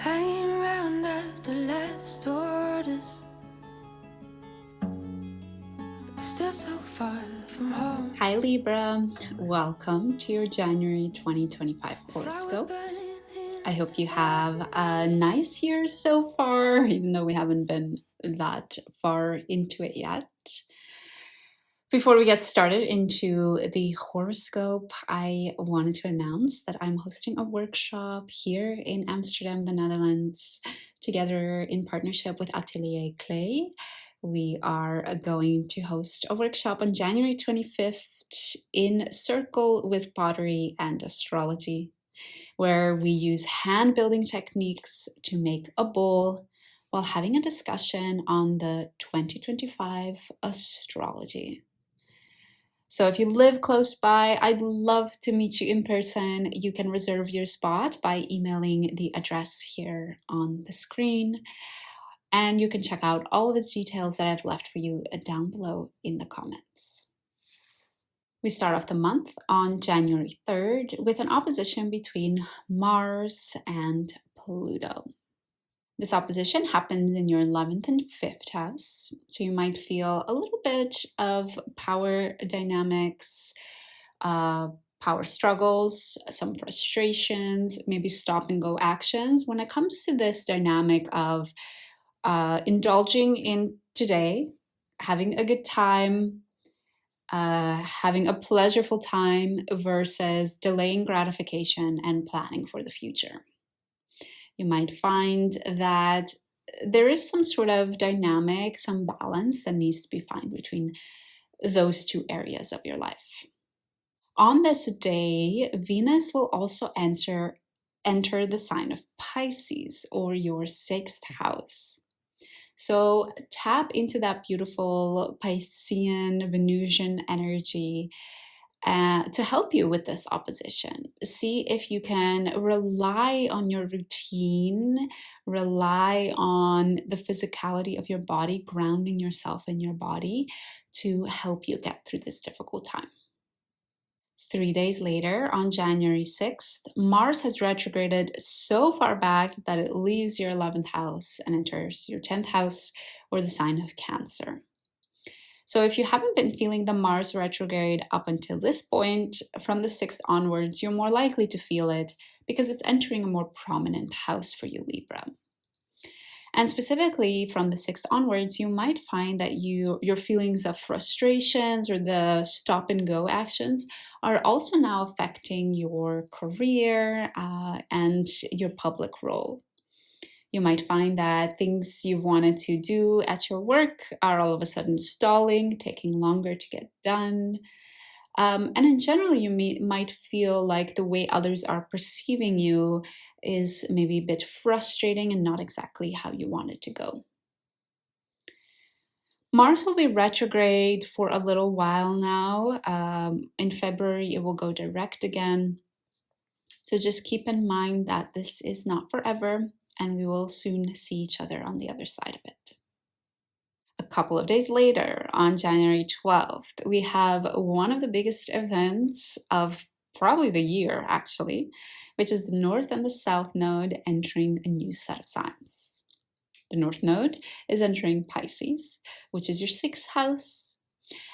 Hanging around after last orders, still so far from home. Hi Libra, welcome to your January 2025 horoscope. I hope you have a nice year so far, even though we haven't been that far into it yet. Before we get started into the horoscope, I wanted to announce that I'm hosting a workshop here in Amsterdam, the Netherlands, together in partnership with Atelier Clay. We are going to host a workshop on January 25th in Circle with Pottery and Astrology, where we use hand building techniques to make a bowl while having a discussion on the 2025 astrology. So if you live close by, I'd love to meet you in person. You can reserve your spot by emailing the address here on the screen. And you can check out all of the details that I've left for you down below in the comments. We start off the month on January 3rd with an opposition between Mars and Pluto. This opposition happens in your 11th and 5th house, so you might feel a little bit of power dynamics, power struggles, some frustrations, maybe stop and go actions when it comes to this dynamic of indulging in today, having a good time, having a pleasurable time versus delaying gratification and planning for the future. You might find that there is some sort of dynamic, some balance that needs to be found between those two areas of your life. On this day, Venus will also enter the sign of Pisces, or your 6th house. So tap into that beautiful Piscean, Venusian energy to help you with this opposition. See if you can rely on your routine, rely on the physicality of your body, grounding yourself in your body to help you get through this difficult time. 3 days later, on January 6th, Mars has retrograded so far back that it leaves your 11th house and enters your 10th house, or the sign of Cancer. So if you haven't been feeling the Mars retrograde up until this point, from the 6th onwards, you're more likely to feel it because it's entering a more prominent house for you, Libra. And specifically from the 6th onwards, you might find that your feelings of frustrations or the stop and go actions are also now affecting your career and your public role. You might find that things you've wanted to do at your work are all of a sudden stalling, taking longer to get done. And in general, you might feel like the way others are perceiving you is maybe a bit frustrating and not exactly how you want it to go. Mars will be retrograde for a little while now. In February, it will go direct again. So just keep in mind that this is not forever, and we will soon see each other on the other side of it. A couple of days later, on January 12th, we have one of the biggest events of probably the year, actually, which is the North and the South Node entering a new set of signs. The North Node is entering Pisces, which is your 6th house,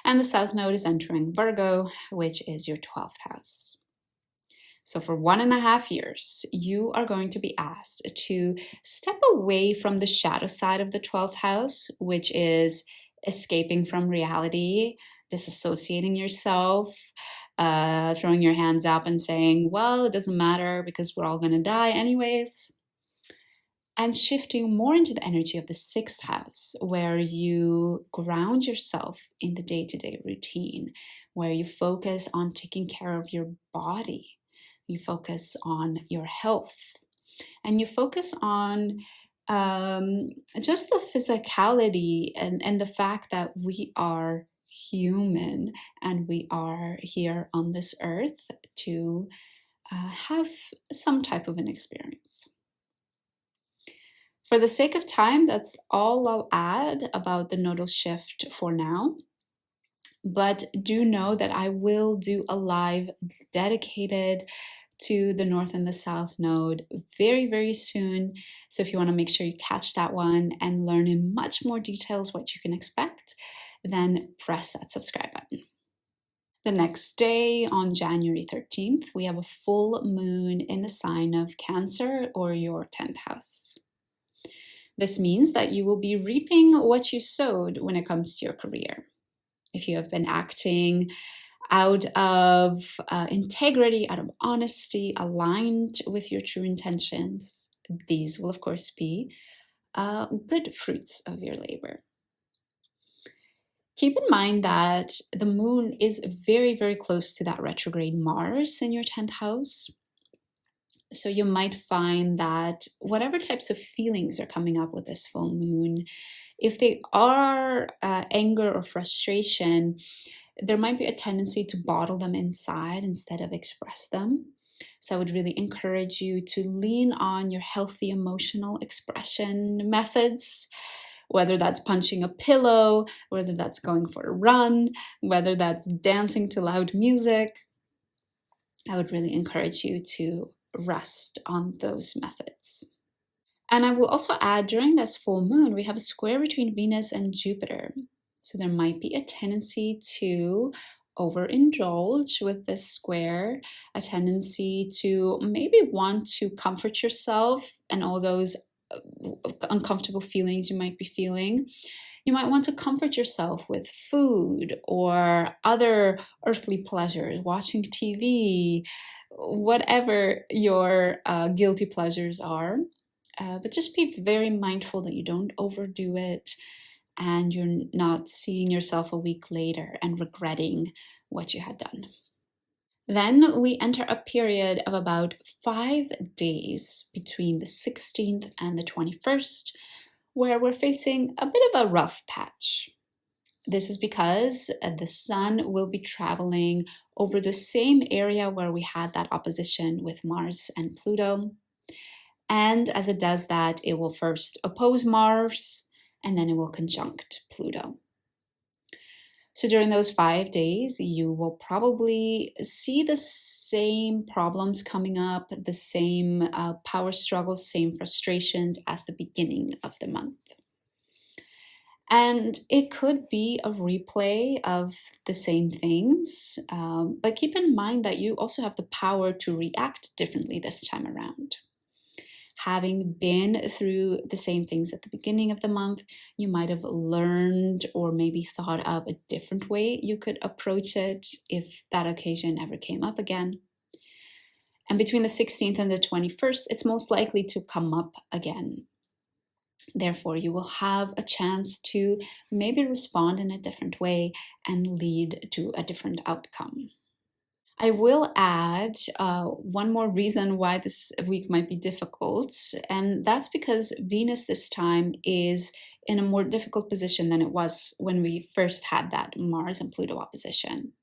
and the South Node is entering Virgo, which is your 12th house. So for 1.5 years, you are going to be asked to step away from the shadow side of the 12th house, which is escaping from reality, disassociating yourself, throwing your hands up and saying, well, it doesn't matter because we're all going to die anyways. And shifting more into the energy of the 6th house, where you ground yourself in the day-to-day routine, where you focus on taking care of your body. You focus on your health, and you focus on just the physicality and the fact that we are human and we are here on this earth to have some type of an experience. For the sake of time, that's all I'll add about the nodal shift for now. But do know that I will do a live dedicated to the North and the South Node very, very soon. So if you want to make sure you catch that one and learn in much more details what you can expect, then press that subscribe button. The next day, on January 13th, we have a full moon in the sign of Cancer, or your 10th house. This means that you will be reaping what you sowed when it comes to your career. If you have been acting out of integrity, out of honesty, aligned with your true intentions, these will, of course, be good fruits of your labor. Keep in mind that the moon is very, very close to that retrograde Mars in your 10th house. So you might find that whatever types of feelings are coming up with this full moon, if they are anger or frustration, there might be a tendency to bottle them inside instead of express them. So I would really encourage you to lean on your healthy emotional expression methods, whether that's punching a pillow, whether that's going for a run, whether that's dancing to loud music. I would really encourage you to rest on those methods. And I will also add, during this full moon, we have a square between Venus and Jupiter. So there might be a tendency to overindulge with this square, a tendency to maybe want to comfort yourself and all those uncomfortable feelings you might be feeling. You might want to comfort yourself with food or other earthly pleasures, watching TV, whatever your guilty pleasures are. But just be very mindful that you don't overdo it and you're not seeing yourself a week later and regretting what you had done. Then we enter a period of about 5 days between the 16th and the 21st, where we're facing a bit of a rough patch. This is because the sun will be traveling over the same area where we had that opposition with Mars and Pluto. And as it does that, it will first oppose Mars, and then it will conjunct Pluto. So during those 5 days, you will probably see the same problems coming up, the same power struggles, same frustrations as the beginning of the month. And it could be a replay of the same things, but keep in mind that you also have the power to react differently this time around. Having been through the same things at the beginning of the month, you might have learned or maybe thought of a different way you could approach it if that occasion ever came up again. And between the 16th and the 21st, it's most likely to come up again. Therefore, you will have a chance to maybe respond in a different way and lead to a different outcome. I will add one more reason why this week might be difficult, and that's because Venus this time is in a more difficult position than it was when we first had that Mars and Pluto opposition.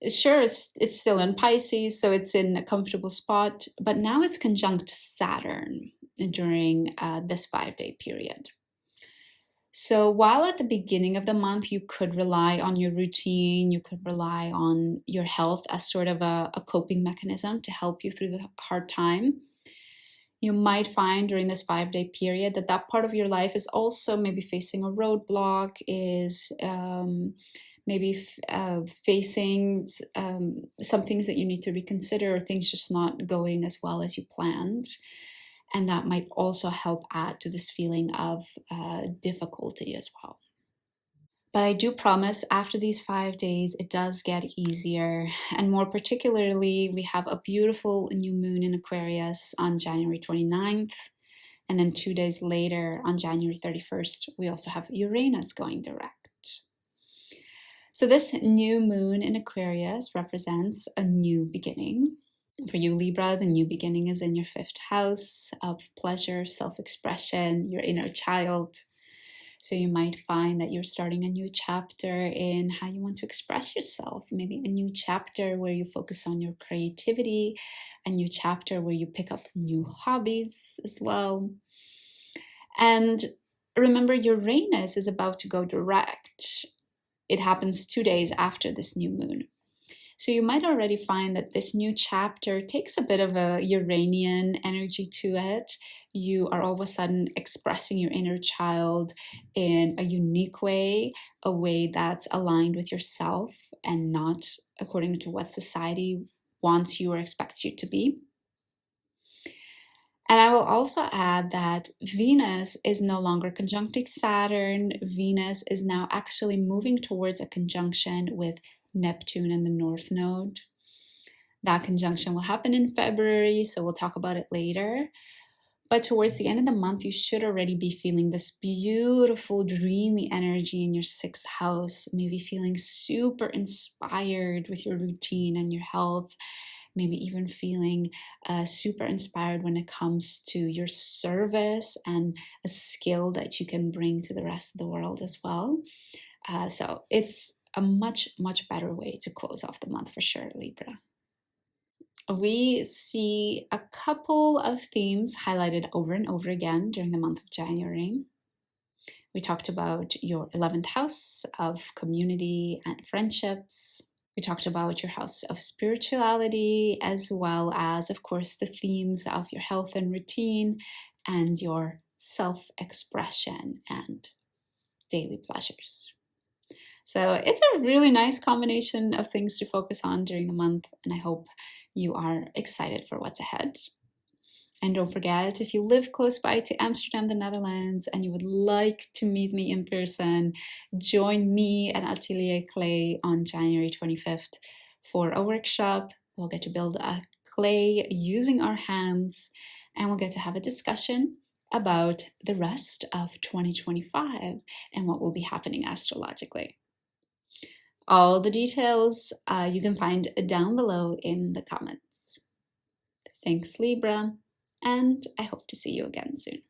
Sure, it's still in Pisces, so it's in a comfortable spot, but now it's conjunct Saturn during this 5-day period. So while at the beginning of the month, you could rely on your routine, you could rely on your health as sort of a coping mechanism to help you through the hard time, you might find during this 5-day period that that part of your life is also maybe facing a roadblock, is maybe facing some things that you need to reconsider, or things just not going as well as you planned. And that might also help add to this feeling of difficulty as well. But I do promise after these 5 days, it does get easier. And more particularly, we have a beautiful new moon in Aquarius on January 29th. And then 2 days later, on January 31st, we also have Uranus going direct. So this new moon in Aquarius represents a new beginning. For you, Libra, the new beginning is in your 5th house of pleasure, self-expression, your inner child. So you might find that you're starting a new chapter in how you want to express yourself. Maybe a new chapter where you focus on your creativity, a new chapter where you pick up new hobbies as well. And remember, Uranus is about to go direct. It happens 2 days after this new moon. So you might already find that this new chapter takes a bit of a Uranian energy to it. You are all of a sudden expressing your inner child in a unique way, a way that's aligned with yourself and not according to what society wants you or expects you to be. And I will also add that Venus is no longer conjuncting Saturn. Venus is now actually moving towards a conjunction with Neptune in the North Node. That conjunction will happen in February, so we'll talk about it later. But towards the end of the month, you should already be feeling this beautiful, dreamy energy in your 6th house, maybe feeling super inspired with your routine and your health, maybe even feeling super inspired when it comes to your service and a skill that you can bring to the rest of the world as well. So it's a much, much better way to close off the month for sure, Libra. We see a couple of themes highlighted over and over again during the month of January. We talked about your 11th house of community and friendships. We talked about your house of spirituality, as well as, of course, the themes of your health and routine and your self-expression and daily pleasures. So it's a really nice combination of things to focus on during the month, and I hope you are excited for what's ahead. And don't forget, if you live close by to Amsterdam, the Netherlands, and you would like to meet me in person, join me at Atelier Clay on January 25th for a workshop. We'll get to build a clay using our hands, and we'll get to have a discussion about the rest of 2025 and what will be happening astrologically. All the details you can find down below in the comments. Thanks, Libra, and I hope to see you again soon.